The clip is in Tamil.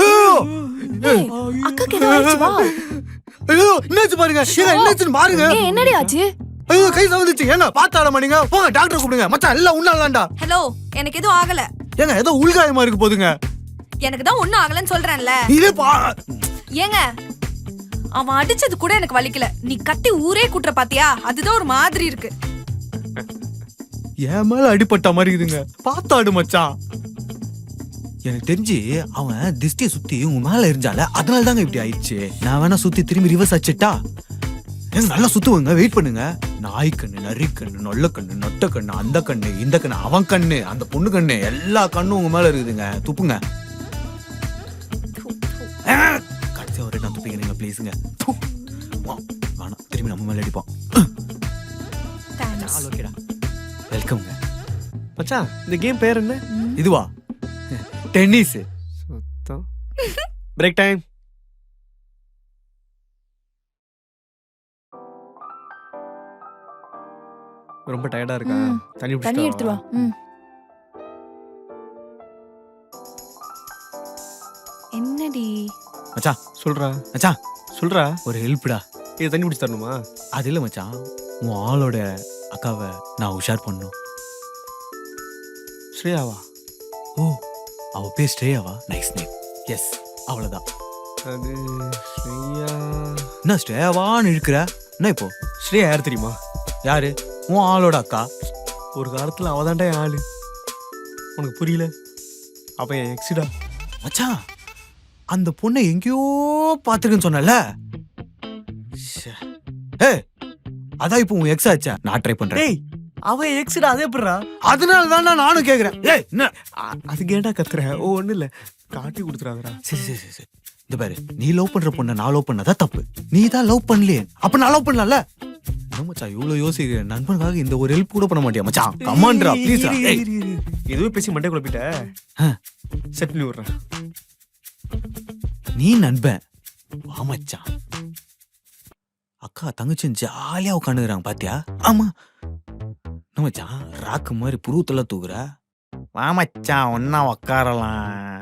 ஐயோ ஏய், அக்காக்கு ஏதோ ஆயிடுச்சு வா. ஐயோ என்னாச்சு பாருங்க என்னாச்சுன்னு பாருங்க. ஏய் என்னடி ஆச்சு? ஐயோ கை சவுந்துச்சு. ஏங்க பாத்தாட மாட்டீங்க, போங்க டாக்டர் கூப்பிடுங்க. மச்சான் எல்லாம் உன்னாலதான்டா. ஹலோ, எனக்கு எதுவும் ஆகல. ஏங்க ஏதோ உள்காயமா இருக்கு போதுங்க. எனக்கு தான் ஒண்ணும் ஆகலன்னு சொல்றேன்ல. இதே பா ஏங்க அவன் அடிச்சது கூட எனக்கு வலிக்கல. நீ கத்தி ஊரே கூட்டுற பாத்தியா, அதுதான் ஒரு மாதிரி இருக்கு. என் மேல அடிபட்ட மாதிரி இருக்குதுங்க. பாத்தாடு மச்சான். எனக்கு தெரிஞ்சு அவன் திஷ்டிய சுத்தி உங்க மேல எரிஞ்சால, அதனால தாங்க இப்படி ஆயிடுச்சு. நான் வேணா சுத்தி திரும்பி ரிவர்ஸ் அடிச்சிட்டா நல்லா சுத்துவங்க. வெயிட் பண்ணுங்க. நாய் கண்ணு, நரி கண்ணு, நொல்ல கண்ணு, நொட்ட கண்ணு, அந்த கண்ணு, இந்த கண்ணு, அவன் கண்ணு, அந்த பொண்ணு கண்ணு, எல்லா கண்ணும் உங்க மேல இருக்குதுங்க. துப்புங்க. கடைசியா ஒரு நான் துப்பிக்கிறீங்க ப்ளீஸுங்க. வேணாம், திரும்பி நம்ம மேல அடிப்பான். ஓகேடா, வெல்கம்ங்க. மச்சான் இந்த கேம் பேர் என்ன? இதுவா? டென்னிஸ். சுத்தம். Break time. ரொம்ப டயர்டா இருக்கா? தண்ணி எடுத்து வா. என்னடி மச்சான் சொல்றா மச்சான், சொல்றா. ஒரு ஹெல்ப்டா. இது தண்ணி பிடிச்சி தரணுமா? அது இல்ல மச்சான், உன் ஆளோட அக்காவை நான் உஷார் பண்ணும். ஸ்ரேயாவா? ஓ, அவ பேர் ஸ்ரேயாவா? Nice name. எஸ், அவ்வளவுதான். அது ஸ்ரேயா. என்ன ஸ்ரேயாவான்னு இருக்கிற? என்ன இப்போ? ஸ்ரேயா யார் தெரியுமா? யாரு? உன் ஆளோட அக்கா. ஒரு காலத்துல அவதான்டா என் ஆளு. உனக்கு புரியல? அப்ப என் எக்ஸிடா. மச்சான், அந்த பொண்ணை எங்கேயோ பாத்துருக்குன்னு சொன்னல. ஏய், அதான் இப்போ உன் எக்ஸ் ஆச்சா? நான் ட்ரை பண்றேன். டேய், அவ எக்ஸிடா. அதே எப்படிடா? அதனால தான் நானும் கேக்குறேன். ஏய் என்ன அதுக்கு ஏன்டா கத்துற? ஓ ஒண்ணு இல்ல, காட்டி கொடுத்துறாங்கடா. சரி சரி சரி, இந்த பாரு, நீ லவ் பண்ற பொண்ணை நான் லவ் பண்ணதா தப்பு. நீ தான் லவ் பண்ணலையே, அப்ப நான் லவ் பண்ணல. மச்சான் இவ்வளவு யோசிக்கிற நண்பனுக்காக இந்த ஒரு ஹெல்ப் கூட பண்ண மாட்டியா மச்சான்? கமான்ட்ரா ப்ளீஸ். எதுவும் பேசி மண்டே குழப்பிட்ட. செட் பண்ணி விடுறேன். நீ நண்பன் வா மச்சான். அக்கா தங்கச்சி ஜாலியா உட்காந்துக்கிறாங்க பாத்தியா? ஆமா மச்சான், ராக்கு மாதிரி புருவத்தெல்லாம் தூக்குற. வா மச்சான், ஒன்னா உக்காரலாம்.